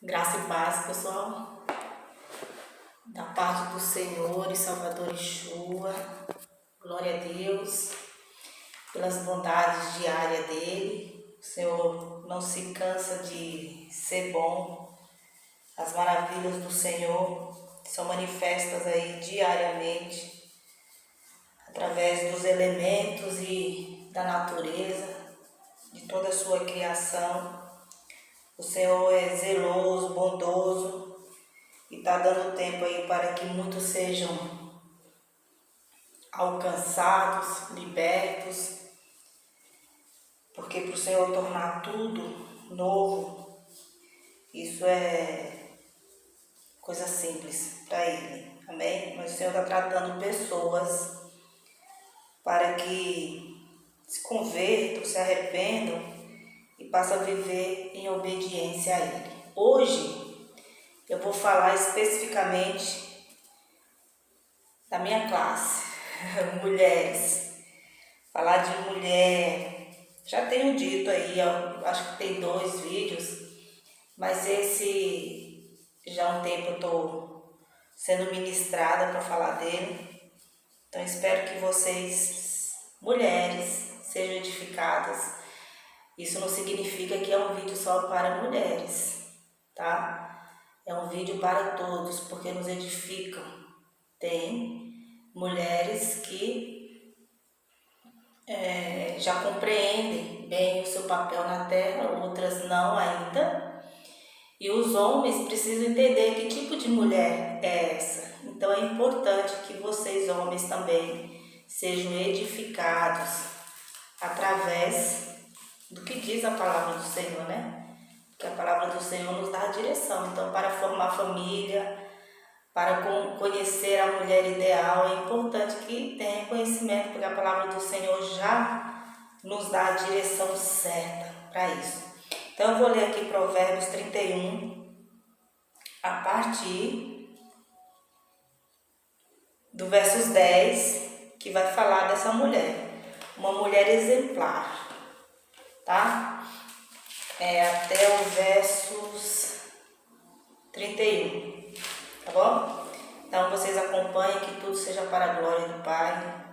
Graça e paz, pessoal, da parte do Senhor e Salvador Yeshua. Glória a Deus pelas bondades diárias dele. O Senhor não se cansa de ser bom. As maravilhas do Senhor são manifestas aí diariamente através dos elementos e da natureza, de toda a sua criação. O Senhor é zeloso, bondoso e está dando tempo aí para que muitos sejam alcançados, libertos, porque para o Senhor tornar tudo novo, isso é coisa simples para Ele, amém? Mas o Senhor está tratando pessoas para que se convertam, se arrependam e passem a viver em obediência a Ele. Hoje eu vou falar especificamente da minha classe, mulheres. Falar de mulher, já tenho dito aí, acho que tem 2 vídeos, mas esse já há um tempo eu estou sendo ministrada para falar dele. Então espero que vocês, mulheres, sejam edificadas. Isso não significa que é um vídeo só para mulheres, tá? É um vídeo para todos, porque nos edificam. Tem mulheres que já compreendem bem o seu papel na terra, outras não ainda. E os homens precisam entender que tipo de mulher é essa. Então é importante que vocês, homens, também sejam edificados através do que diz a palavra do Senhor, né? Porque a palavra do Senhor nos dá a direção. Então, para formar família, para conhecer a mulher ideal, é importante que tenha conhecimento, porque a palavra do Senhor já nos dá a direção certa para isso. Então, eu vou ler aqui Provérbios 31, a partir do versos 10, que vai falar dessa mulher, uma mulher exemplar, tá? Até o versos 31, tá bom? Então vocês acompanhem, que tudo seja para a glória do Pai,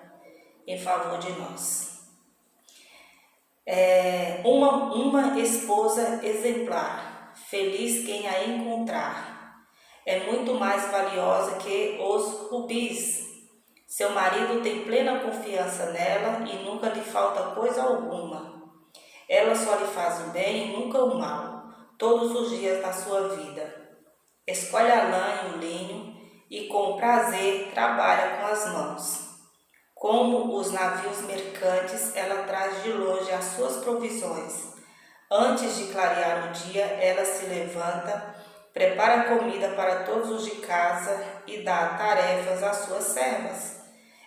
em favor de nós. Uma esposa exemplar, feliz quem a encontrar, é muito mais valiosa que os rubis. Seu marido tem plena confiança nela e nunca lhe falta coisa alguma. Ela só lhe faz o bem e nunca o mal, todos os dias da sua vida. Escolhe a lã e o linho e com prazer trabalha com as mãos. Como os navios mercantes, ela traz de longe as suas provisões. Antes de clarear o dia, ela se levanta, prepara comida para todos os de casa e dá tarefas às suas servas.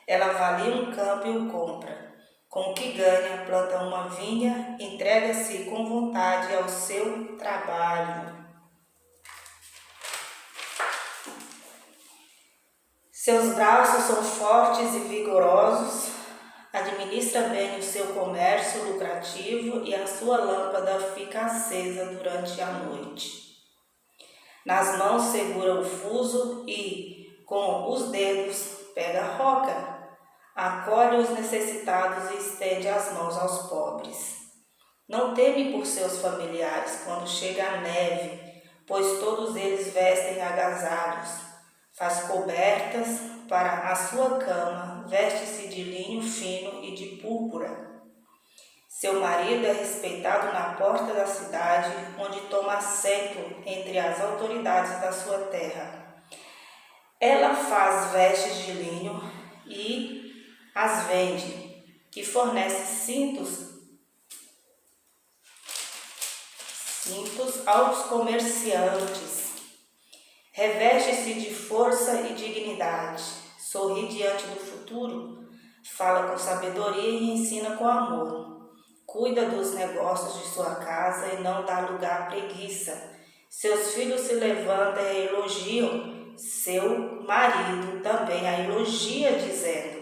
Ela avalia um campo e o compra. Com o que ganha, planta uma vinha, entrega-se com vontade ao seu trabalho. Seus braços são fortes e vigorosos, administra bem o seu comércio lucrativo e a sua lâmpada fica acesa durante a noite. Nas mãos segura o fuso e, com os dedos, pega a roca. Acolhe os necessitados e estende as mãos aos pobres. Não teme por seus familiares quando chega a neve, pois todos eles vestem agasalhos. Faz cobertas para a sua cama, veste-se de linho fino e de púrpura. Seu marido é respeitado na porta da cidade, onde toma assento entre as autoridades da sua terra. Ela faz vestes de linho e as vende, que fornece cintos aos comerciantes. Reveste-se de força e dignidade, sorri diante do futuro, fala com sabedoria e ensina com amor. Cuida dos negócios de sua casa e não dá lugar à preguiça. Seus filhos se levantam e a elogiam, seu marido também a elogia, dizendo: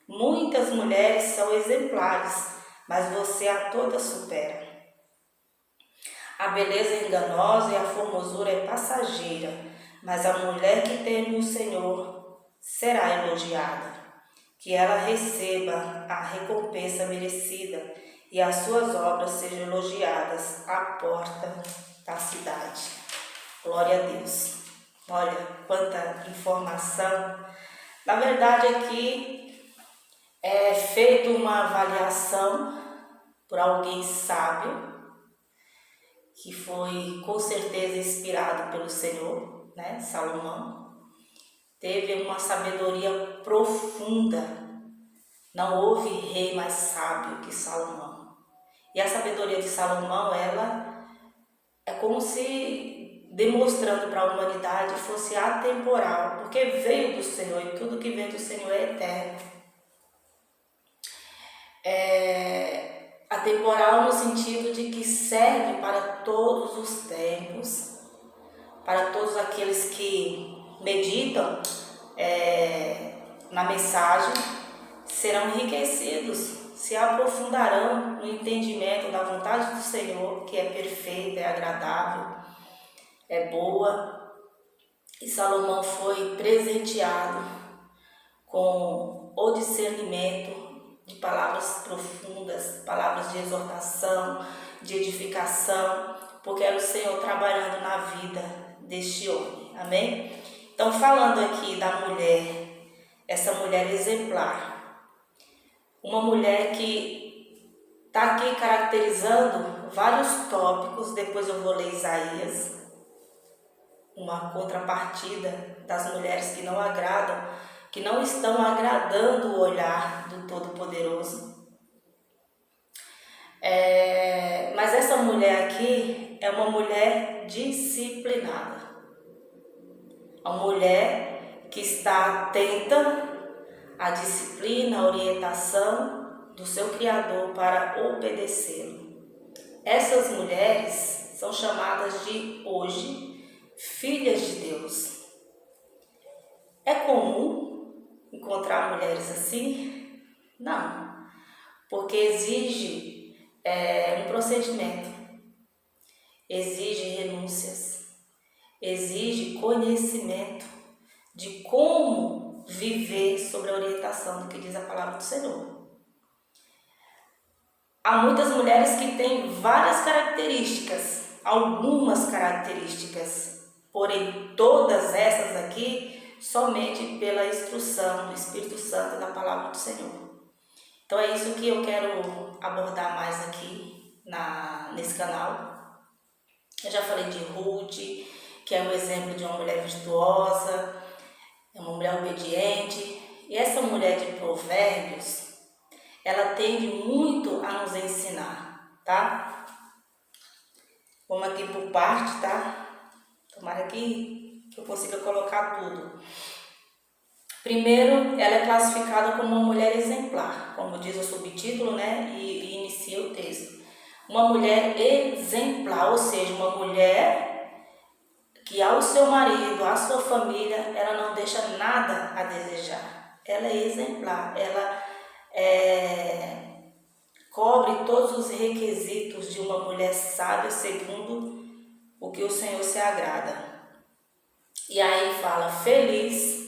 muitas mulheres são exemplares, mas você a todas supera. A beleza é enganosa e a formosura é passageira, mas a mulher que teme o Senhor será elogiada. Que ela receba a recompensa merecida e as suas obras sejam elogiadas à porta da cidade. Glória a Deus. Olha quanta informação. Na verdade, aqui é feita uma avaliação por alguém sábio, que foi com certeza inspirado pelo Senhor, né? Salomão. Teve uma sabedoria profunda. Não houve rei mais sábio que Salomão. E a sabedoria de Salomão, ela é como se demonstrando para a humanidade fosse atemporal, porque veio do Senhor e tudo que vem do Senhor é eterno. Atemporal no sentido de que serve para todos os tempos, para todos aqueles que meditam na mensagem, serão enriquecidos, se aprofundarão no entendimento da vontade do Senhor, que é perfeita, é agradável, é boa. E Salomão foi presenteado com o discernimento de palavras profundas, palavras de exortação, de edificação, porque era o Senhor trabalhando na vida deste homem. Amém? Então, falando aqui da mulher, essa mulher exemplar, uma mulher que está aqui caracterizando vários tópicos. Depois eu vou ler Isaías, uma contrapartida das mulheres que não agradam, que não estão agradando o olhar do Todo-Poderoso. Mas essa mulher aqui é uma mulher disciplinada, uma mulher que está atenta à disciplina, à orientação do seu Criador para obedecê-lo. Essas mulheres são chamadas de hoje filhas de Deus. É comum encontrar mulheres assim? Não, porque exige um procedimento, exige renúncias, exige conhecimento de como viver sobre a orientação do que diz a palavra do Senhor. Há muitas mulheres que têm várias características, algumas características, porém todas essas aqui somente pela instrução do Espírito Santo da palavra do Senhor. Então é isso que eu quero abordar mais aqui nesse canal. Eu já falei de Ruth, que é um exemplo de uma mulher virtuosa, é uma mulher obediente. E essa mulher de Provérbios, ela tende muito a nos ensinar, tá? Vamos aqui por parte, tá? Tomara que eu consiga colocar tudo. Primeiro, ela é classificada como uma mulher exemplar, como diz o subtítulo, né? E inicia o texto. Uma mulher exemplar, ou seja, uma mulher que ao seu marido, à sua família, ela não deixa nada a desejar. Ela é exemplar, ela cobre todos os requisitos de uma mulher sábia segundo o que o Senhor se agrada. E aí fala, feliz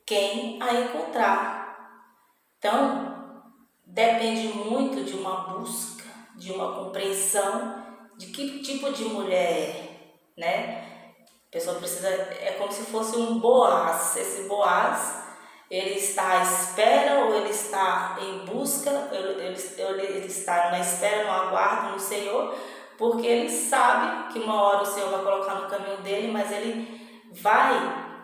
quem a encontrar. Então, depende muito de uma busca, de uma compreensão de que tipo de mulher é, né? A pessoa precisa, é como se fosse um Boaz. Esse Boaz, ele está à espera ou ele está em busca, ele está na espera, no aguardo no Senhor, porque ele sabe que uma hora o Senhor vai colocar no caminho dele, mas ele vai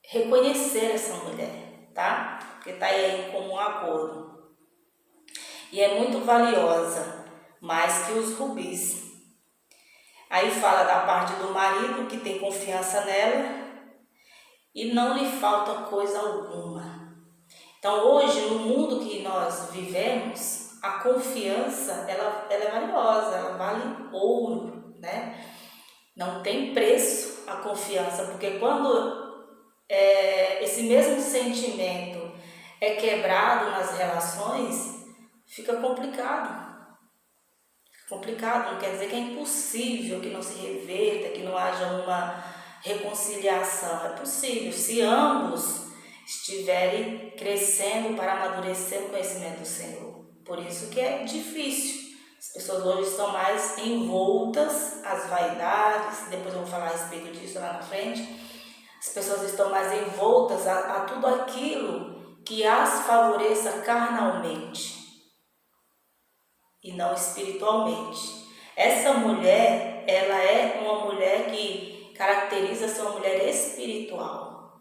reconhecer essa mulher, tá? Porque está aí em comum acordo. E é muito valiosa, mais que os rubis. Aí fala da parte do marido, que tem confiança nela e não lhe falta coisa alguma. Então hoje, no mundo que nós vivemos, a confiança ela é valiosa, ela vale ouro, né? Não tem preço a confiança, porque quando esse mesmo sentimento é quebrado nas relações, fica complicado. complicado, não quer dizer que é impossível, que não se reverta, que não haja uma reconciliação. É possível, se ambos estiverem crescendo para amadurecer o conhecimento do Senhor. Por isso que é difícil. As pessoas hoje estão mais envoltas às vaidades, depois eu vou falar a respeito disso lá na frente. As pessoas estão mais envoltas a tudo aquilo que as favoreça carnalmente e não espiritualmente. Essa mulher, ela é uma mulher que caracteriza ser uma mulher espiritual,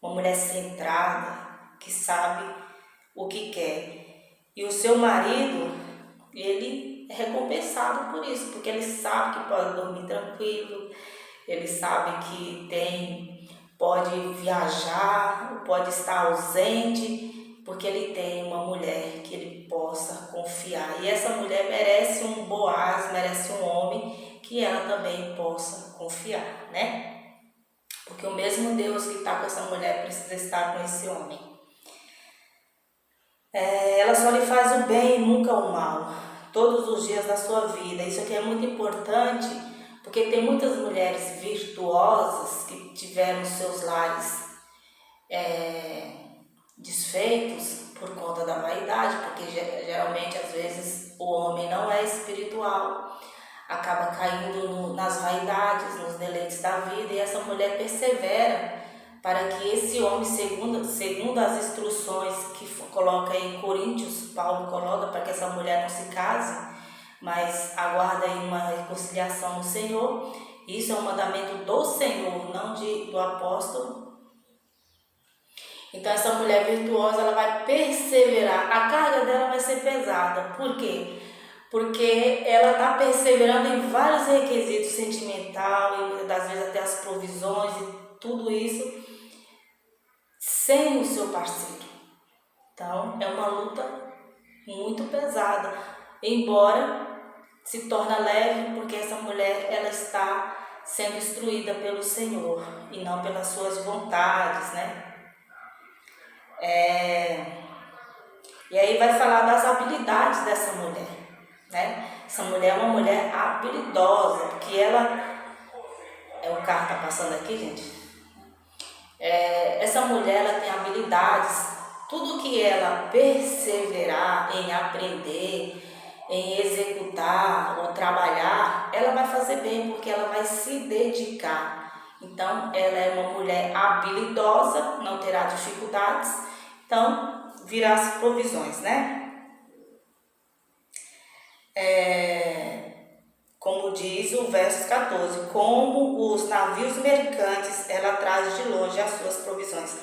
uma mulher centrada, que sabe o que quer. E o seu marido, ele é recompensado por isso, porque ele sabe que pode dormir tranquilo, ele sabe que pode viajar, pode estar ausente, porque ele tem uma mulher que ele possa confiar. E essa mulher merece um Boaz, merece um homem que ela também possa confiar, né? Porque o mesmo Deus que está com essa mulher precisa estar com esse homem. Ela só lhe faz o bem e nunca o mal, todos os dias da sua vida. Isso aqui é muito importante, porque tem muitas mulheres virtuosas que tiveram seus lares desfeitos por conta da vaidade, porque geralmente, às vezes, o homem não é espiritual, acaba caindo nas vaidades, nos deleites da vida, e essa mulher persevera para que esse homem, segundo as instruções que coloca em Coríntios, Paulo coloca para que essa mulher não se case, mas aguarda aí uma reconciliação no Senhor. Isso é um mandamento do Senhor, não do apóstolo. Então essa mulher virtuosa, ela vai perseverar, a carga dela vai ser pesada. Por quê? Porque ela está perseverando em vários requisitos sentimental, e muitas das vezes até as provisões e tudo isso, sem o seu parceiro. Então é uma luta muito pesada, embora se torna leve, porque essa mulher, ela está sendo instruída pelo Senhor e não pelas suas vontades, né? E aí vai falar das habilidades dessa mulher, né? Essa mulher é uma mulher habilidosa, porque ela... o carro tá passando aqui, gente. Essa mulher, ela tem habilidades. Tudo que ela perseverar em aprender, em executar ou trabalhar, ela vai fazer bem, porque ela vai se dedicar. Então, ela é uma mulher habilidosa, não terá dificuldades, então virá as provisões, né? Como diz o verso 14, como os navios mercantes, ela traz de longe as suas provisões.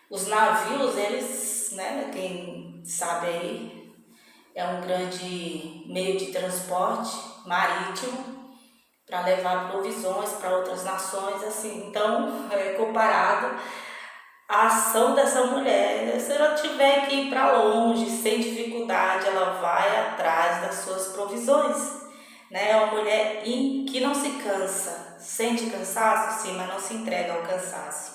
Os navios, eles, né, quem sabe aí, é um grande meio de transporte marítimo para levar provisões para outras nações, assim. Então, comparado à ação dessa mulher, se ela tiver que ir para longe, sem dificuldade, ela vai atrás das suas provisões, né? É uma mulher que não se cansa, sente cansaço, sim, mas não se entrega ao cansaço.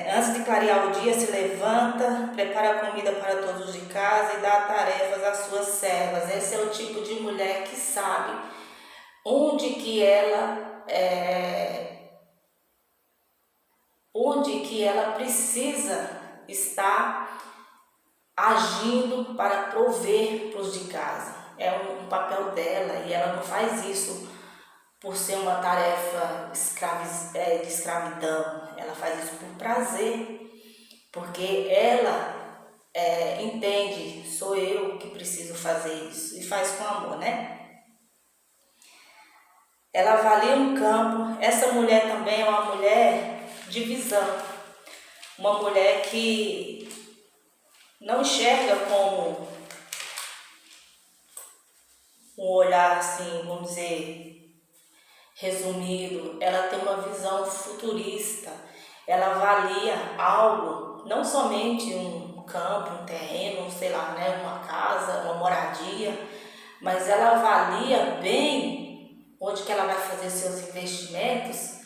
Antes de clarear o dia, se levanta, prepara a comida para todos de casa e dá tarefas às suas servas. Esse é o tipo de mulher que sabe onde que ela precisa estar agindo para prover para os de casa. É um papel dela, e ela não faz isso por ser uma tarefa de escravidão. Ela faz isso por prazer, porque ela entende, sou eu que preciso fazer isso, e faz com amor, né? Ela avalia um campo. Essa mulher também é uma mulher de visão, uma mulher que não enxerga com um olhar assim, vamos dizer, resumido. Ela tem uma visão futurista, ela avalia algo, não somente um campo, um terreno, sei lá, né, uma casa, uma moradia, mas ela avalia bem onde que ela vai fazer seus investimentos.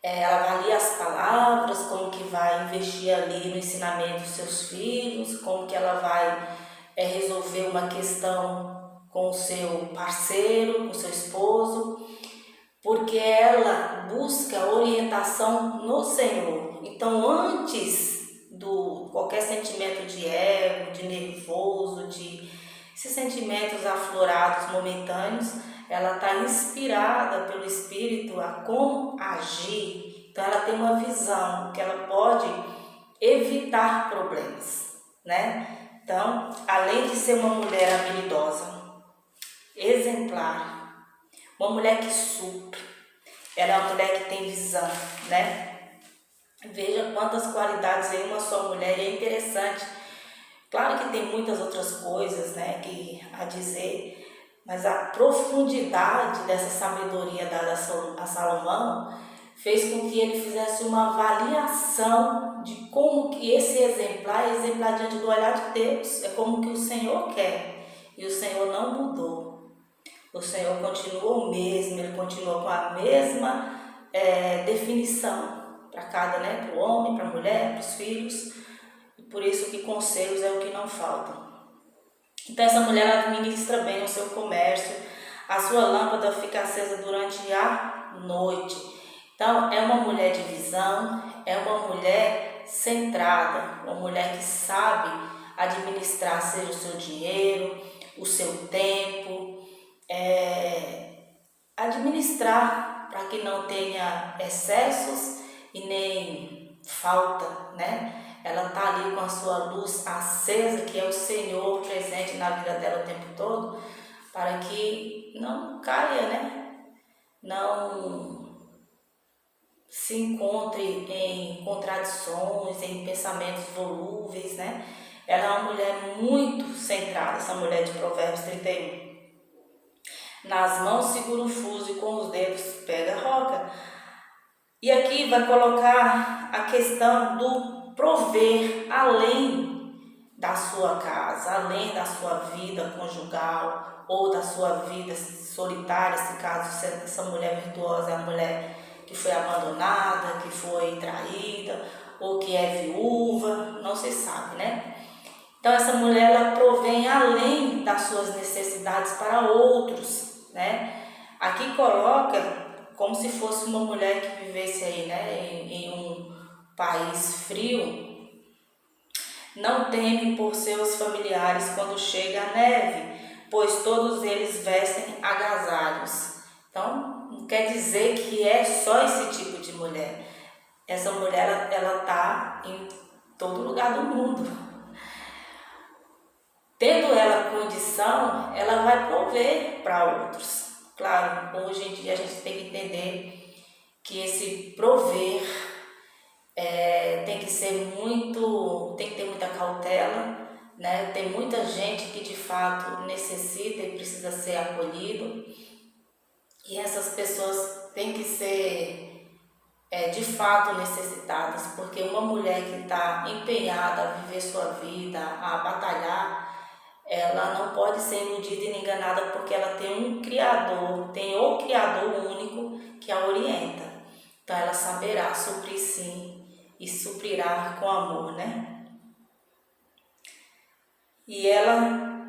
Ela avalia as palavras, como que vai investir ali no ensinamento dos seus filhos, como que ela vai resolver uma questão com o seu parceiro, com o seu esposo, porque ela busca orientação no Senhor. Então, antes do qualquer sentimento de ego, de nervoso, de esses sentimentos aflorados momentâneos, ela está inspirada pelo Espírito a como agir. Então, ela tem uma visão que ela pode evitar problemas, né? Então, além de ser uma mulher habilidosa, exemplar, uma mulher que supre, ela é uma mulher que tem visão, né? Veja quantas qualidades em uma só mulher, e é interessante. Claro que tem muitas outras coisas, né, que a dizer, mas a profundidade dessa sabedoria dada a Salomão fez com que ele fizesse uma avaliação de como que esse exemplar é exemplar diante do olhar de Deus, é como que o Senhor quer, e o Senhor não mudou. O Senhor continua o mesmo, Ele continua com a mesma definição para cada, né? Para o homem, para a mulher, para os filhos. E por isso que conselhos é o que não faltam. Então essa mulher administra bem o seu comércio, a sua lâmpada fica acesa durante a noite. Então é uma mulher de visão, é uma mulher centrada, uma mulher que sabe administrar, seja o seu dinheiro, o seu tempo, administrar para que não tenha excessos e nem falta, né? Ela está ali com a sua luz acesa, que é o Senhor presente na vida dela o tempo todo, para que não caia, né? Não se encontre em contradições, em pensamentos volúveis, né? Ela é uma mulher muito centrada, essa mulher de Provérbios 31. Nas mãos segura o fuso e com os dedos pega a roca. E aqui vai colocar a questão do prover além da sua casa, além da sua vida conjugal ou da sua vida solitária, se caso essa mulher virtuosa é a mulher que foi abandonada, que foi traída ou que é viúva, não se sabe, né? Então essa mulher ela provém além das suas necessidades para outros, né? Aqui coloca como se fosse uma mulher que vivesse aí, né, em um país frio, não teme por seus familiares quando chega a neve, pois todos eles vestem agasalhos. Então não quer dizer que é só esse tipo de mulher. Essa mulher ela tá em todo lugar do mundo. Tendo ela condição, ela vai prover para outros. Claro, hoje em dia a gente tem que entender que esse prover tem que ser tem que ter muita cautela, né? Tem muita gente que de fato necessita e precisa ser acolhido, e essas pessoas têm que ser de fato necessitadas, porque uma mulher que está empenhada a viver sua vida, a batalhar, ela não pode ser iludida e enganada, porque ela tem um Criador, tem o Criador único que a orienta. Então ela saberá suprir sim e suprirá com amor, né? E ela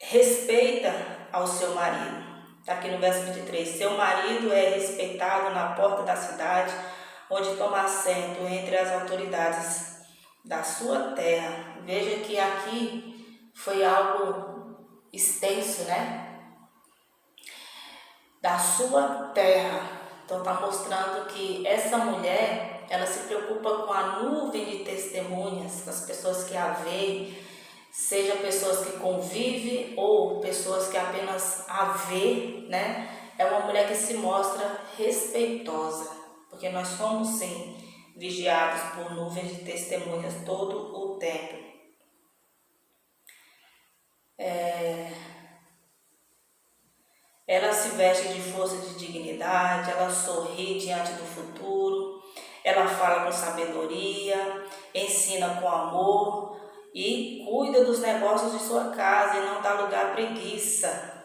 respeita ao seu marido. Está aqui no verso 23. Seu marido é respeitado na porta da cidade, onde toma assento entre as autoridades da sua terra. Veja que aqui foi algo extenso, né? Da sua terra. Então está mostrando que essa mulher, ela se preocupa com a nuvem de testemunhas, com as pessoas que a veem, seja pessoas que convivem ou pessoas que apenas a vê, né? É uma mulher que se mostra respeitosa, porque nós somos sim vigiados por nuvens de testemunhas todo o tempo. Ela se veste de força e de dignidade, ela sorri diante do futuro, ela fala com sabedoria, ensina com amor e cuida dos negócios de sua casa e não dá lugar à preguiça.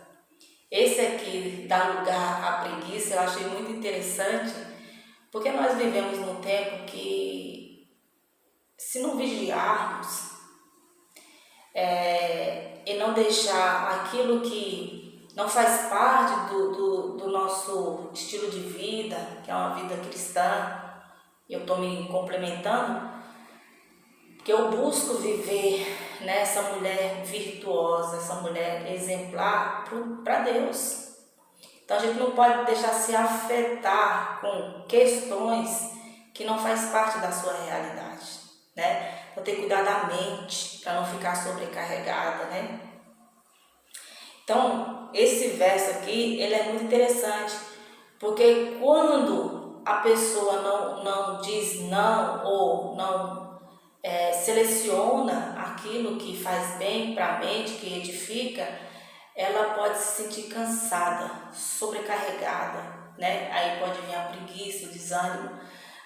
Esse aqui, dá lugar à preguiça, eu achei muito interessante, porque nós vivemos num tempo que, se não vigiarmos, e não deixar aquilo que não faz parte do nosso estilo de vida, que é uma vida cristã. Eu estou me complementando, porque eu busco viver, né, essa mulher virtuosa, essa mulher exemplar para Deus. Então a gente não pode deixar se afetar com questões que não faz parte da sua realidade, né? Então tem que cuidar da mente para não ficar sobrecarregada, né? Então esse verso aqui, ele é muito interessante, porque quando a pessoa não diz não ou não seleciona aquilo que faz bem para a mente, que edifica, ela pode se sentir cansada, sobrecarregada, né? Aí pode vir a preguiça, o desânimo.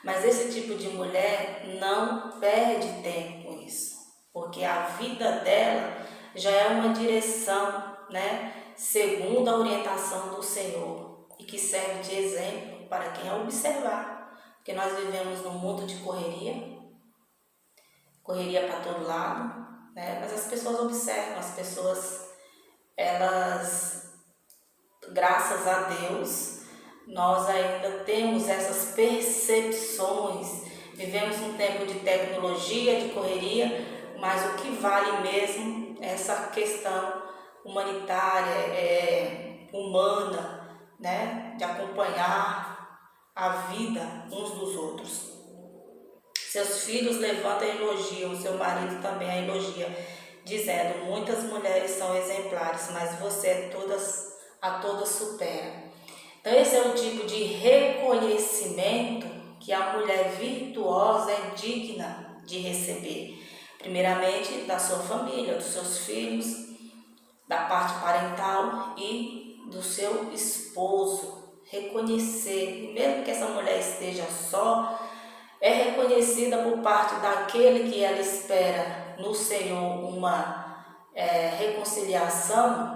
Mas esse tipo de mulher não perde tempo com isso, porque a vida dela já é uma direção, né? Segundo a orientação do Senhor, e que serve de exemplo para quem a observar. Porque nós vivemos num mundo de correria para todo lado, né? Mas as pessoas observam, as pessoas, elas, graças a Deus, nós ainda temos essas percepções. Vivemos um tempo de tecnologia, de correria, mas o que vale mesmo é essa questão humanitária, humana, né? De acompanhar a vida uns dos outros. Seus filhos levantam e elogiam, seu marido também a elogia, dizendo: muitas mulheres são exemplares, mas você a todas supera. Então esse é o tipo de reconhecimento que a mulher virtuosa é digna de receber. Primeiramente da sua família, dos seus filhos, da parte parental e do seu esposo. Reconhecer, mesmo que essa mulher esteja só, é reconhecida por parte daquele que ela espera no Senhor uma reconciliação.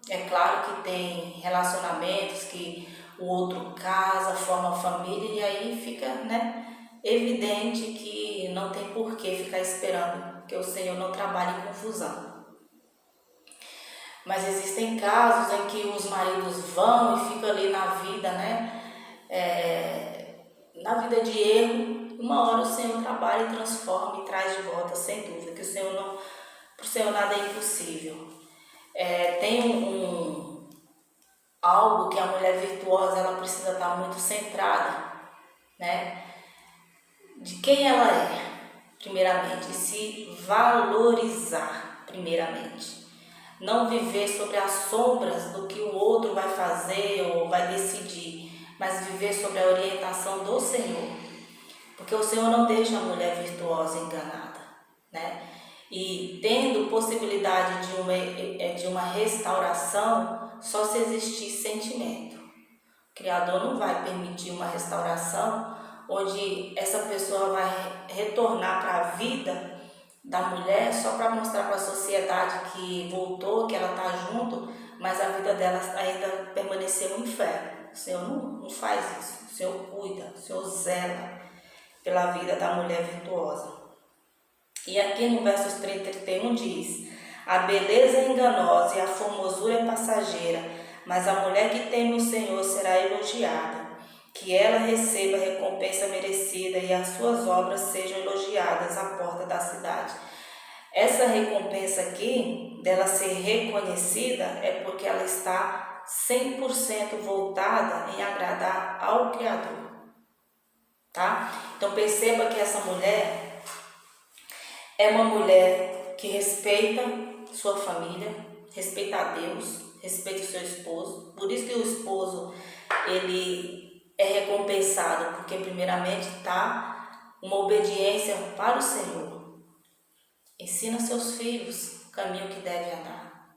É claro que tem relacionamentos que o outro casa, forma família, e aí fica, né, evidente que não tem por que ficar esperando que o Senhor não trabalhe em confusão. Mas existem casos em que os maridos vão e ficam ali na vida, né, na vida de erro. Uma hora o Senhor trabalha e transforma e traz de volta, sem dúvida, que para o Senhor nada é impossível. Tem algo que a mulher virtuosa, ela precisa estar muito centrada, né? De quem ela é, primeiramente, e se valorizar, primeiramente. Não viver sobre as sombras do que o outro vai fazer ou vai decidir, mas viver sobre a orientação do Senhor. Porque o Senhor não deixa a mulher virtuosa enganada, né? E tendo possibilidade de uma restauração, só se existir sentimento. O Criador não vai permitir uma restauração onde essa pessoa vai retornar para a vida da mulher só para mostrar para a sociedade que voltou, que ela está junto, mas a vida dela ainda permaneceu no inferno. O Senhor não faz isso. O Senhor cuida, o Senhor zela pela vida da mulher virtuosa. E aqui no versos 30 e 31 diz: a beleza é enganosa e a formosura é passageira, mas a mulher que teme o Senhor será elogiada. Que ela receba a recompensa merecida e as suas obras sejam elogiadas à porta da cidade. Essa recompensa aqui, dela ser reconhecida, é porque ela está 100% voltada em agradar ao Criador. Tá? Então perceba que essa mulher é uma mulher que respeita sua família, respeita a Deus, respeita o seu esposo. Por isso que o esposo, ele é recompensado, porque primeiramente está uma obediência para o Senhor. Ensina seus filhos o caminho que devem andar.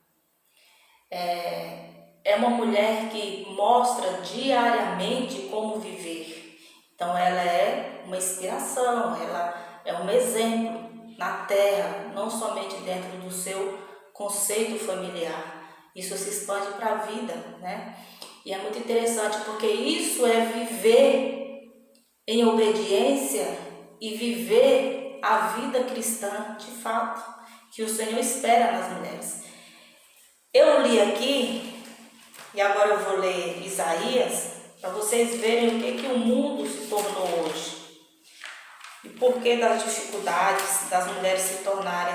É uma mulher que mostra diariamente como viver. Então ela é uma inspiração, ela é um exemplo na terra, não somente dentro do seu conceito familiar. Isso se expande para a vida, né? E é muito interessante porque isso é viver em obediência e viver a vida cristã de fato. que o Senhor espera nas mulheres. Eu li aqui, e agora eu vou ler Isaías, para vocês verem o que o mundo se tornou hoje. E por que das dificuldades das mulheres se tornarem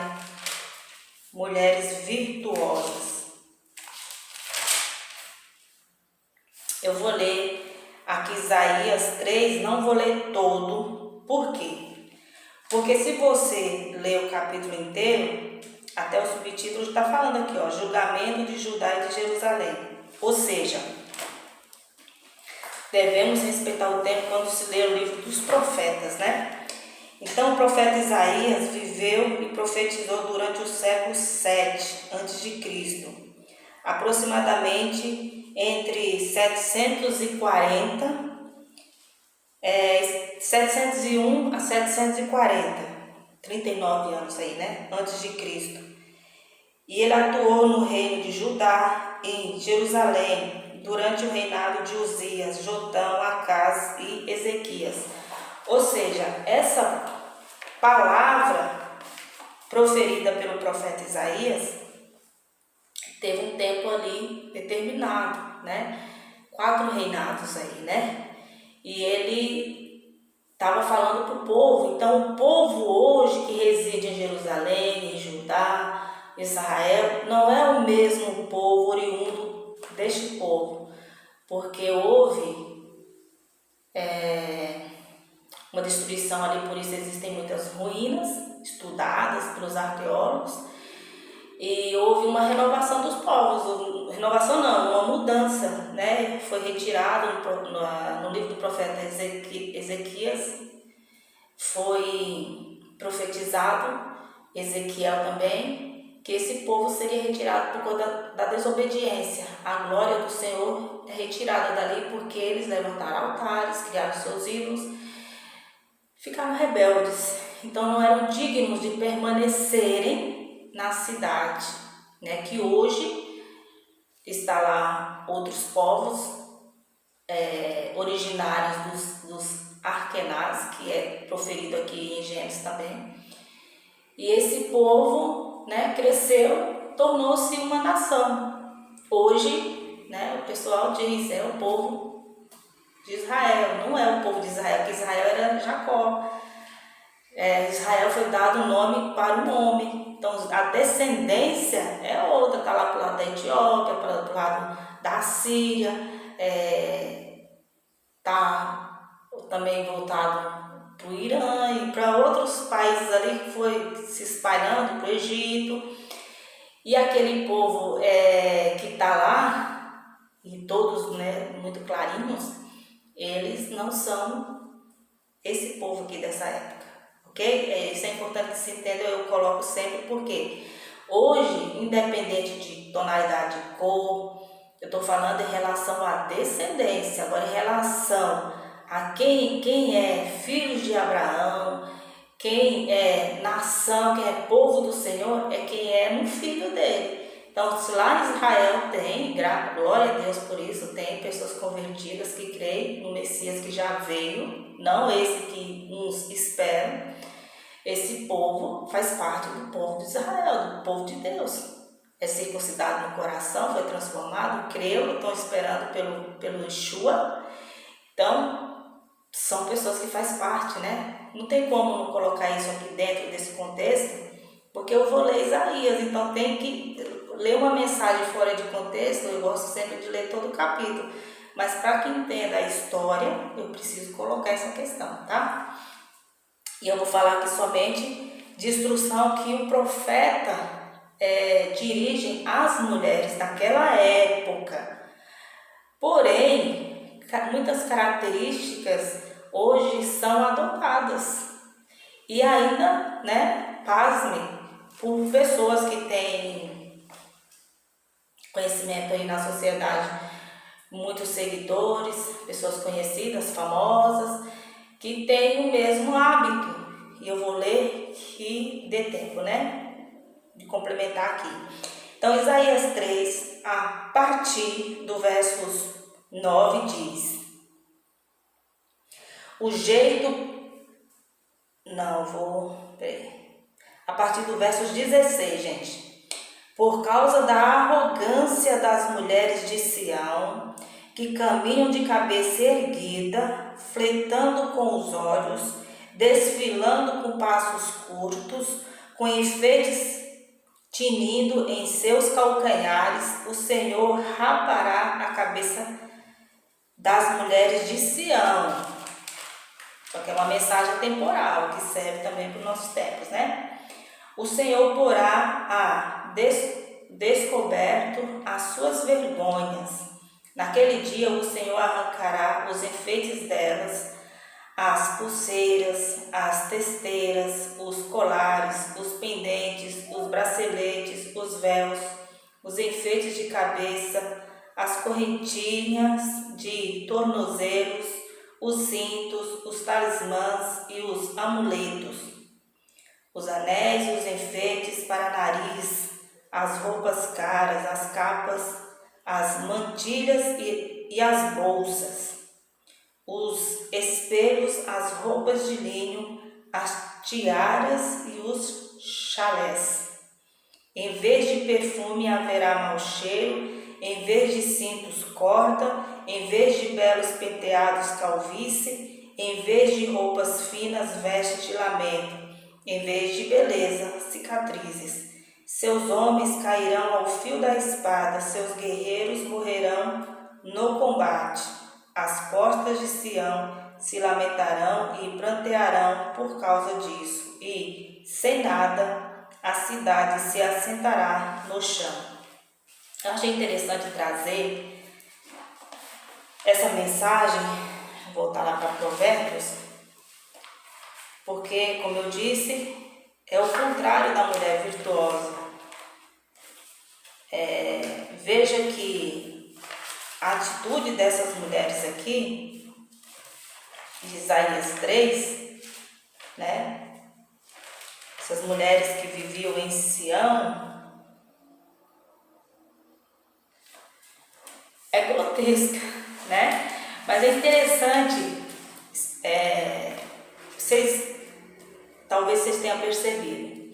mulheres virtuosas. Eu vou ler aqui Isaías 3, não vou ler todo. Por quê? Porque se você ler o capítulo inteiro, até o subtítulo está falando aqui, ó, julgamento de Judá e de Jerusalém. Ou seja, devemos respeitar o tempo quando se lê o livro dos profetas, né? Então, o profeta Isaías viveu e profetizou durante o século 7 a.C., aproximadamente entre 701 a 740, 39 anos aí, né? Antes de Cristo. E ele atuou no reino de Judá, em Jerusalém, durante o reinado de Uzias, Jotão, Acaz e Ezequias. Ou seja, essa palavra proferida pelo profeta Isaías teve um tempo ali determinado, né? 4 reinados aí, né? E ele estava falando para o povo. Então, o povo hoje que reside em Jerusalém, em Judá, Israel, não é o mesmo povo oriundo deste povo, porque houve uma destruição ali, por isso existem muitas ruínas estudadas pelos arqueólogos, e houve uma renovação dos povos, renovação não, uma mudança, né? Foi retirado no livro do profeta Ezequias, foi profetizado, Ezequiel também, que esse povo seria retirado por conta da desobediência. A glória do Senhor é retirada dali porque eles levantaram altares, criaram seus ídolos, ficaram rebeldes, então não eram dignos de permanecerem na cidade, né? Que hoje está lá outros povos originários dos Arquenaz, que é proferido aqui em Gênesis também. E esse povo, né, cresceu, tornou-se uma nação. Hoje, né, o pessoal diz, é o povo de Israel, não é o povo de Israel, porque Israel era Jacó. Israel foi dado o nome para o homem. Então, a descendência é outra, está lá para o lado da Etiópia, para o lado da Síria, está também voltado para o Irã e para outros países ali que foi se espalhando, para o Egito. E aquele povo que está lá, e todos, né, muito clarinhos, eles não são esse povo aqui dessa época, ok? Isso é importante que se entenda, eu coloco sempre, porque hoje, independente de tonalidade de cor, eu estou falando em relação à descendência, agora em relação a quem é filho de Abraão, quem é nação, quem é povo do Senhor, é quem é um filho dele. Então, se lá em Israel tem, glória a Deus por isso, tem pessoas convertidas que creem no Messias que já veio, não esse que uns esperam, esse povo faz parte do povo de Israel, do povo de Deus. É circuncidado no coração, foi transformado, creu, estão esperando pelo Yeshua. Então, são pessoas que fazem parte, né? Não tem como não colocar isso aqui dentro desse contexto, porque eu vou ler Isaías, então tem que ler uma mensagem fora de contexto. Eu gosto sempre de ler todo o capítulo, mas para que entenda a história, eu preciso colocar essa questão, tá? E eu vou falar aqui somente de instrução que o profeta dirige às mulheres naquela época. Porém, muitas características hoje são adotadas e ainda, né, pasmem, por pessoas que têm conhecimento aí na sociedade, muitos seguidores, pessoas conhecidas, famosas, que têm o mesmo hábito. E eu vou ler que dê tempo, né, de complementar aqui. Então, Isaías 3, a partir do versos 9, diz: a partir do verso 16, gente. Por causa da arrogância das mulheres de Sião, que caminham de cabeça erguida, fleitando com os olhos, desfilando com passos curtos, com enfeites tinindo em seus calcanhares, o Senhor rapará a cabeça das mulheres de Sião. Só que é uma mensagem temporal, que serve também para os nossos tempos, né? O Senhor porá a descoberto as suas vergonhas. Naquele dia o Senhor arrancará os enfeites delas, as pulseiras, as testeiras, os colares, os pendentes, os braceletes, os véus, os enfeites de cabeça, as correntinhas de tornozelos, os cintos, os talismãs e os amuletos, os anéis e os enfeites para nariz, as roupas caras, as capas, as mantilhas e as bolsas, os espelhos, as roupas de linho, as tiaras e os chalés. Em vez de perfume haverá mau cheiro, em vez de cintos corda, em vez de belos penteados calvície, em vez de roupas finas vestes de lamento, em vez de beleza cicatrizes. Seus homens cairão ao fio da espada, seus guerreiros morrerão no combate. As portas de Sião se lamentarão e prantearão por causa disso, e, sem nada, a cidade se assentará no chão. Eu achei interessante trazer essa mensagem, voltar lá para Provérbios, porque, como eu disse, é o contrário da mulher virtuosa. Veja que a atitude dessas mulheres aqui, de Isaías 3, né? Essas mulheres que viviam em Sião, é grotesca, né? Mas é interessante, talvez vocês tenham percebido,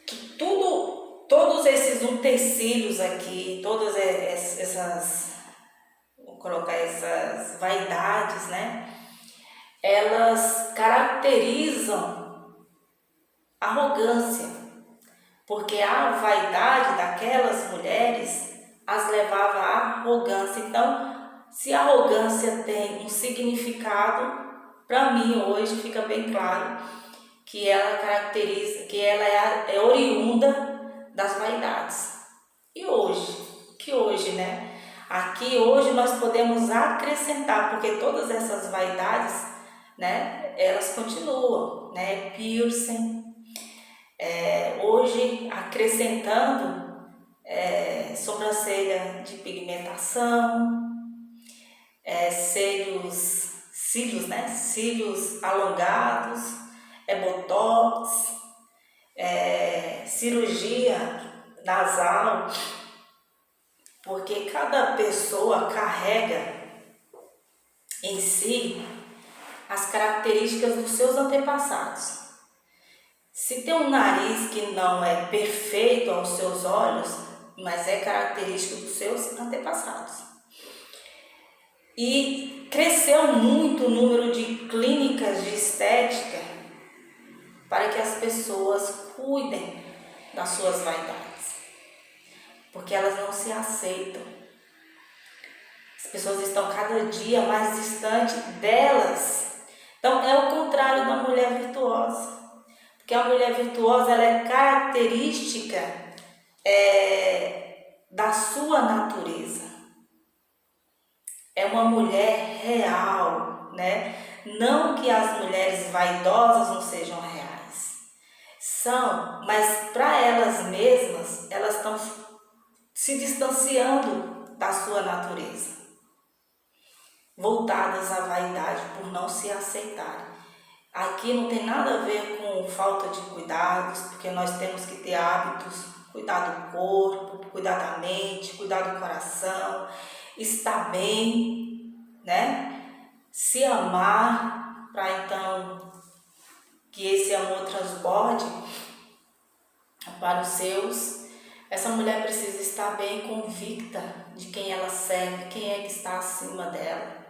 que todos esses utensílios aqui, todas essas, vou colocar essas vaidades, né? Elas caracterizam a arrogância, porque a vaidade daquelas mulheres as levava à arrogância. Então, se a arrogância tem um significado, para mim hoje fica bem claro que ela caracteriza, que ela é oriunda das vaidades. E hoje, né? Aqui hoje nós podemos acrescentar, porque todas essas vaidades, né, elas continuam, né? Piercing, hoje acrescentando sobrancelha de pigmentação, cílios, né? Cílios alongados, botox, cirurgia nasal, porque cada pessoa carrega em si as características dos seus antepassados. Se tem um nariz que não é perfeito aos seus olhos, mas é característico dos seus antepassados. E cresceu muito o número de clínicas de estética para que as pessoas cuidem das suas vaidades, porque elas não se aceitam. As pessoas estão cada dia mais distantes delas. Então é o contrário da mulher virtuosa, porque a mulher virtuosa ela é característica da sua natureza. É uma mulher real, né? Não que as mulheres vaidosas não sejam reais. São, mas para elas mesmas, elas estão se distanciando da sua natureza, voltadas à vaidade por não se aceitarem. Aqui não tem nada a ver com falta de cuidados, porque nós temos que ter hábitos, cuidar do corpo, cuidar da mente, cuidar do coração, estar bem, né? Se amar, para então que esse amor transborde para os seus, essa mulher precisa estar bem convicta de quem ela serve, quem é que está acima dela,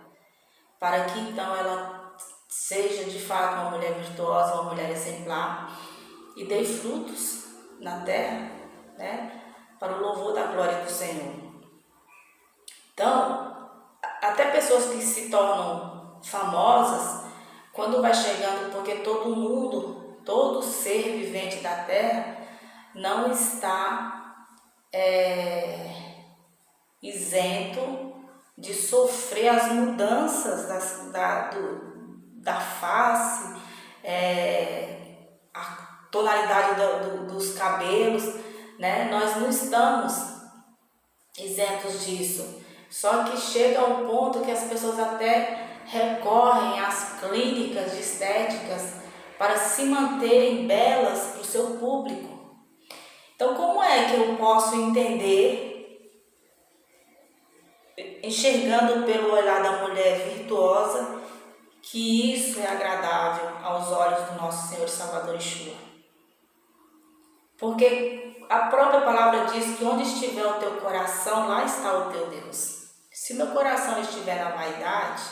para que então ela seja de fato uma mulher virtuosa, uma mulher exemplar e dê frutos na terra, né, para o louvor da glória do Senhor. Então, até pessoas que se tornam famosas, quando vai chegando, porque todo mundo, todo ser vivente da terra não está isento de sofrer as mudanças da face, a tonalidade dos cabelos, né? Nós não estamos isentos disso. Só que chega um ponto que as pessoas até recorrem às clínicas de estéticas para se manterem belas para o seu público. Então, como é que eu posso entender, enxergando pelo olhar da mulher virtuosa, que isso é agradável aos olhos do nosso Senhor e Salvador Yeshua? Porque a própria palavra diz que onde estiver o teu coração, lá está o teu Deus. Se meu coração estiver na vaidade,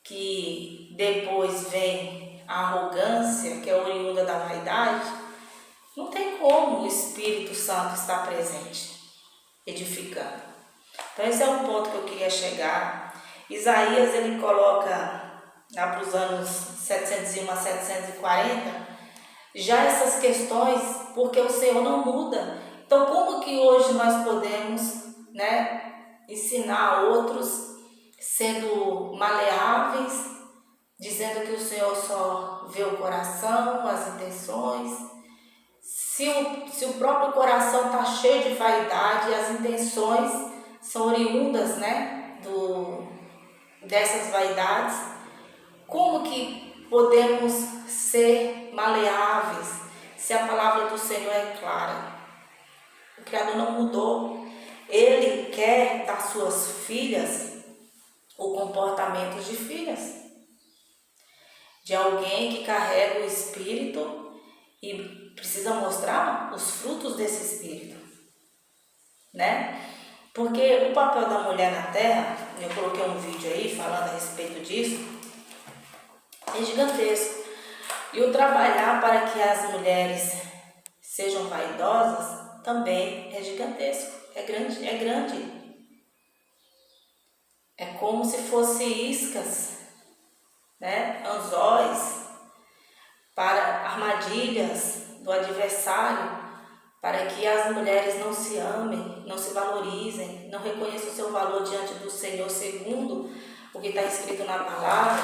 que depois vem a arrogância, que é oriunda da vaidade, não tem como o Espírito Santo estar presente, edificando. Então esse é o ponto que eu queria chegar. Isaías, ele coloca lá para os anos 701 a 740, já essas questões, porque o Senhor não muda. Então como que hoje nós podemos, né, ensinar a outros sendo maleáveis, dizendo que o Senhor só vê o coração, as intenções? Se o próprio coração está cheio de vaidade e as intenções são oriundas, né, dessas vaidades, como que podemos ser maleáveis se a palavra do Senhor é clara? O Criador não mudou. Ele quer das suas filhas o comportamento de filhas, de alguém que carrega o Espírito e precisa mostrar os frutos desse Espírito, né? Porque o papel da mulher na terra, eu coloquei um vídeo aí falando a respeito disso, é gigantesco. E o trabalhar para que as mulheres sejam vaidosas também é gigantesco, é grande. É como se fossem iscas, né? Anzóis para armadilhas do adversário, para que as mulheres não se amem, não se valorizem, não reconheçam o seu valor diante do Senhor segundo o que está escrito na palavra.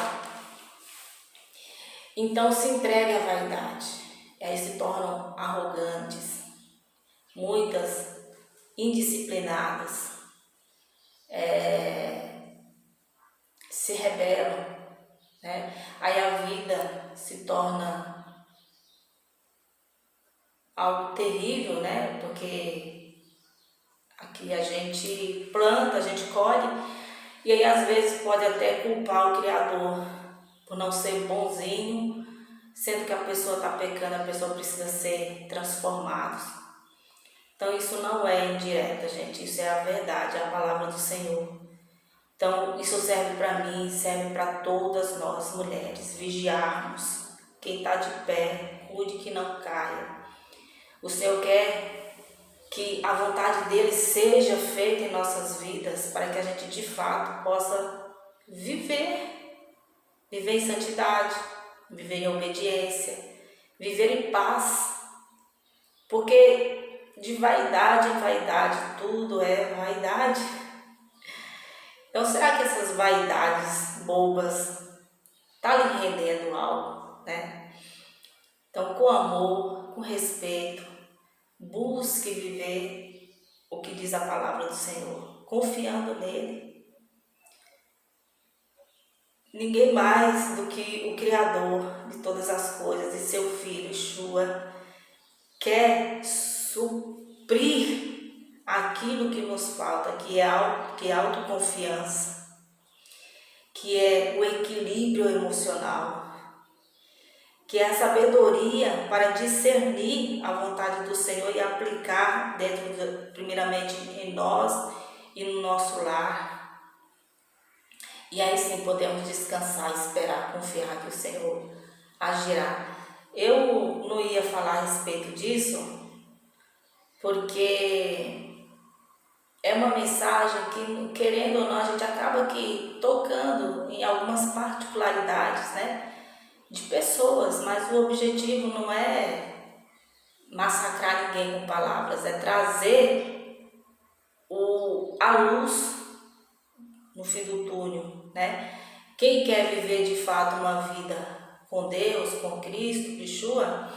Então se entrega à vaidade, e aí se tornam arrogantes, muitas indisciplinadas, se rebelam, né? Aí a vida se torna algo terrível, né? Porque aqui a gente planta, a gente colhe, e aí às vezes pode até culpar o Criador por não ser bonzinho, sendo que a pessoa está pecando, a pessoa precisa ser transformada. Então isso não é indireta, gente, isso é a verdade, é a palavra do Senhor. Então isso serve para mim, serve para todas nós mulheres, vigiarmos. Quem está de pé, cuide que não caia. O Senhor quer que a vontade dele seja feita em nossas vidas, para que a gente de fato possa viver em santidade, viver em obediência, viver em paz, porque de vaidade em vaidade tudo é vaidade. Então será que essas vaidades bobas estão lhe rendendo algo, né? Então com amor, com respeito, busque viver o que diz a palavra do Senhor, confiando nele. Ninguém mais do que o Criador de todas as coisas e seu Filho, Yeshua, quer suprir aquilo que nos falta, que é autoconfiança, que é o equilíbrio emocional, que é a sabedoria para discernir a vontade do Senhor e aplicar primeiramente em nós e no nosso lar. E aí sim podemos descansar, esperar, confiar que o Senhor agirá. Eu não ia falar a respeito disso, porque é uma mensagem que, querendo ou não, a gente acaba aqui tocando em algumas particularidades, né, de pessoas, mas o objetivo não é massacrar ninguém com palavras, é trazer a luz no fim do túnel, né? Quem quer viver de fato uma vida com Deus, com Cristo, Yeshua,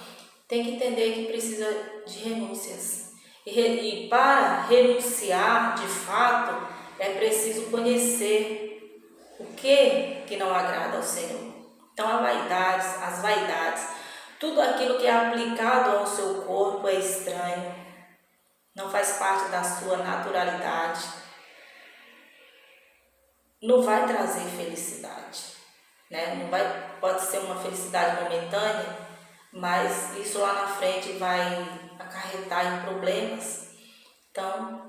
tem que entender que precisa de renúncias. E para renunciar de fato, é preciso conhecer o que não agrada ao Senhor. Então as vaidades, tudo aquilo que é aplicado ao seu corpo é estranho, não faz parte da sua naturalidade, não vai trazer felicidade, né? Pode ser uma felicidade momentânea, mas isso lá na frente vai acarretar em problemas. Então,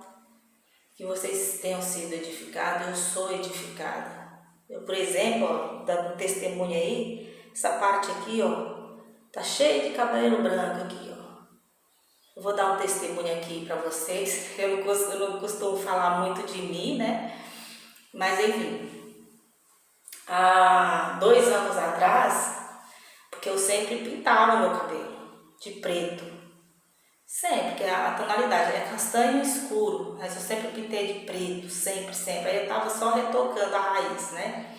que vocês tenham sido edificados, eu sou edificada. Eu, por exemplo, ó, dando um testemunho aí, essa parte aqui, ó, tá cheia de cabelo branco aqui, ó. Eu vou dar um testemunho aqui para vocês. Eu não costumo falar muito de mim, né? Mas enfim, há 2 anos atrás, porque eu sempre pintava meu cabelo de preto. Sempre, que a tonalidade é castanho escuro, mas eu sempre pintei de preto, sempre. Aí eu tava só retocando a raiz, né?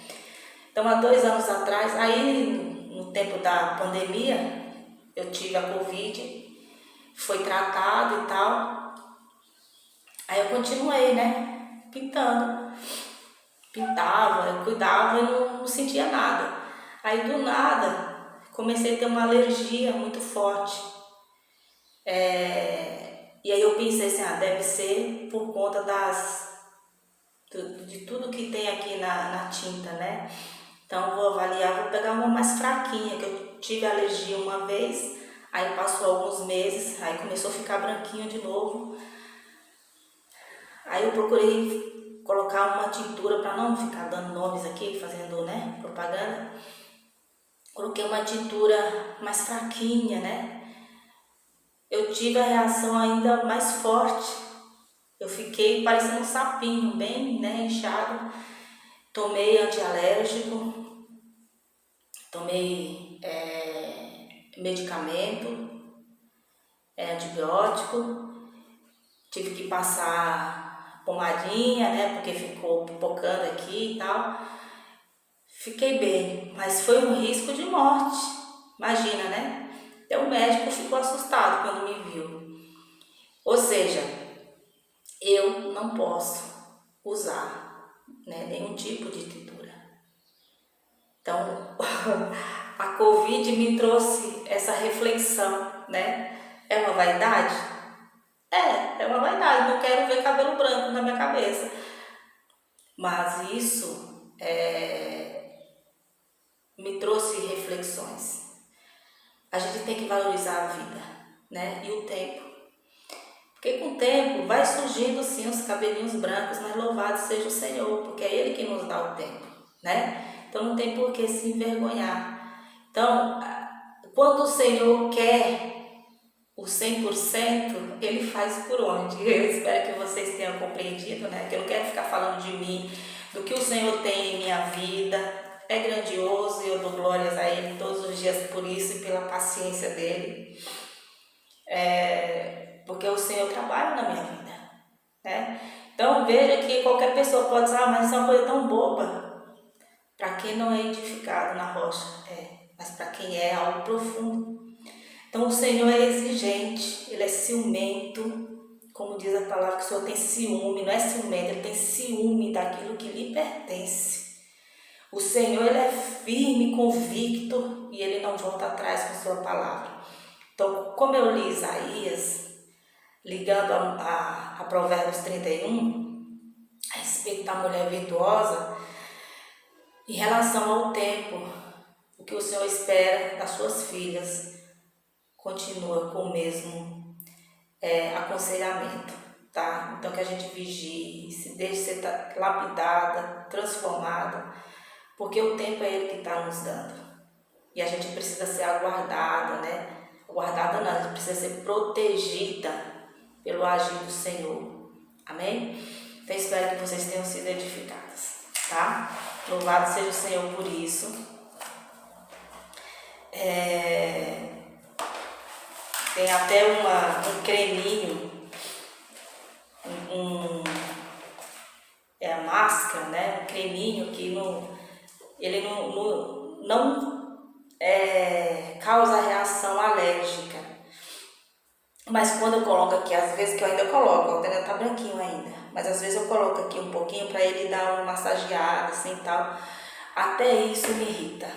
Então, há 2 anos atrás, aí no tempo da pandemia, eu tive a Covid, foi tratado e tal. Aí eu continuei, né? Pintava, eu cuidava e não sentia nada. Aí do nada, comecei a ter uma alergia muito forte. E aí eu pensei assim, deve ser por conta de tudo que tem aqui na tinta, né? Então vou avaliar, vou pegar uma mais fraquinha, que eu tive alergia uma vez, aí passou alguns meses, aí começou a ficar branquinho de novo. Aí eu procurei colocar uma tintura para não ficar dando nomes aqui, fazendo, né, propaganda. Coloquei uma tintura mais fraquinha, né? Eu tive a reação ainda mais forte. Eu fiquei parecendo um sapinho, bem, né, inchado. Tomei antialérgico, tomei medicamento, antibiótico. Tive que passar pomadinha, né, porque ficou pipocando aqui e tal. Fiquei bem, mas foi um risco de morte. Imagina, né? Até o médico ficou assustado quando me viu. Ou seja, eu não posso usar, né, nenhum tipo de tintura. Então, a Covid me trouxe essa reflexão, né? É uma vaidade? É uma vaidade. Não quero ver cabelo branco na minha cabeça. Mas isso me trouxe reflexões. A gente tem que valorizar a vida, né? E o tempo. Porque com o tempo vai surgindo sim os cabelinhos brancos, mas louvado seja o Senhor, porque é Ele que nos dá o tempo, né? Então não tem por que se envergonhar. Então, quando o Senhor quer o 100%, Ele faz por onde? Eu espero que vocês tenham compreendido, né? Que eu não quero ficar falando de mim, do que o Senhor tem em minha vida. É grandioso e eu dou glórias a Ele todos os dias por isso e pela paciência dEle. Porque o Senhor trabalha na minha vida, né? Então veja que qualquer pessoa pode dizer, mas isso é uma coisa tão boba. Para quem não é edificado na rocha, mas para quem é algo profundo. Então o Senhor é exigente, Ele é ciumento, como diz a palavra, que o Senhor tem ciúme, não é ciumento, Ele tem ciúme daquilo que lhe pertence. O Senhor, Ele é firme, convicto e Ele não volta atrás com sua palavra. Então, como eu li Isaías, ligando a Provérbios 31, a respeito da mulher virtuosa, em relação ao tempo, o que o Senhor espera das suas filhas continua com o mesmo aconselhamento, tá? Então que a gente vigie, se deixe ser lapidada, transformada, porque o tempo é Ele que está nos dando. E a gente precisa ser aguardada, né? Aguardada não, a gente precisa ser protegida pelo agir do Senhor. Amém? Então espero que vocês tenham sido edificadas, tá? Louvado seja o Senhor por isso. Tem até um creminho, a máscara, né? Um creminho que ele não causa reação alérgica. Mas quando eu coloco aqui, às vezes que eu ainda coloco, ainda tá branquinho ainda, mas às vezes eu coloco aqui um pouquinho para ele dar uma massageada assim e tal, até isso me irrita.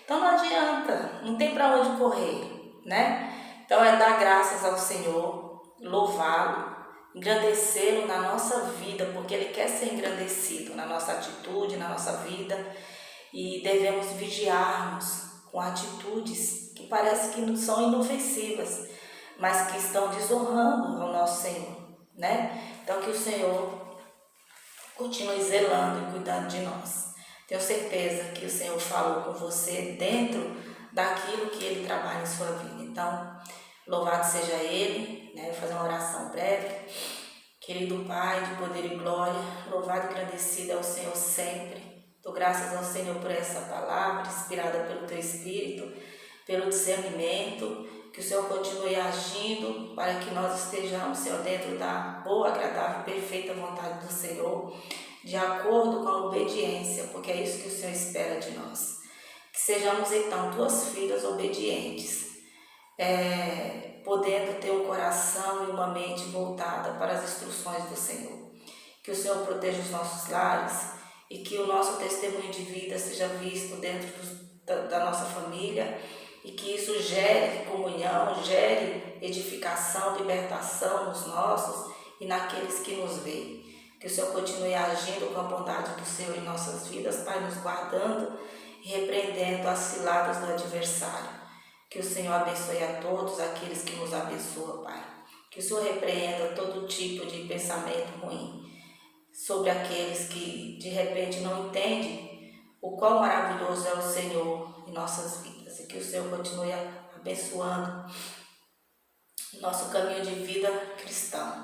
Então não adianta, não tem para onde correr, né? Então é dar graças ao Senhor, louvá-lo, engrandecê-lo na nossa vida, porque Ele quer ser engrandecido na nossa atitude, na nossa vida, e devemos vigiarmos com atitudes que parece que não são inofensivas, mas que estão desonrando ao nosso Senhor, né? Então que o Senhor continue zelando e cuidando de nós. Tenho certeza que o Senhor falou com você dentro daquilo que Ele trabalha em sua vida. Então, louvado seja Ele, né? Vou fazer uma oração breve. Querido Pai de poder e glória, louvado e agradecido ao Senhor sempre. Dou graças ao Senhor por essa palavra, inspirada pelo Teu Espírito, pelo discernimento, que o Senhor continue agindo para que nós estejamos, Senhor, dentro da boa, agradável e perfeita vontade do Senhor, de acordo com a obediência, porque é isso que o Senhor espera de nós. Que sejamos, então, Tuas filhas obedientes, podendo ter um coração e uma mente voltada para as instruções do Senhor. Que o Senhor proteja os nossos lares e que o nosso testemunho de vida seja visto dentro da nossa família e que isso gere comunhão, gere edificação, libertação nos nossos e naqueles que nos veem. Que o Senhor continue agindo com a bondade do Senhor em nossas vidas, Pai, nos guardando e repreendendo as ciladas do adversário. Que o Senhor abençoe a todos aqueles que nos abençoam, Pai. Que o Senhor repreenda todo tipo de pensamento ruim sobre aqueles que de repente não entendem o quão maravilhoso é o Senhor em nossas vidas. E que o Senhor continue abençoando nosso caminho de vida cristão.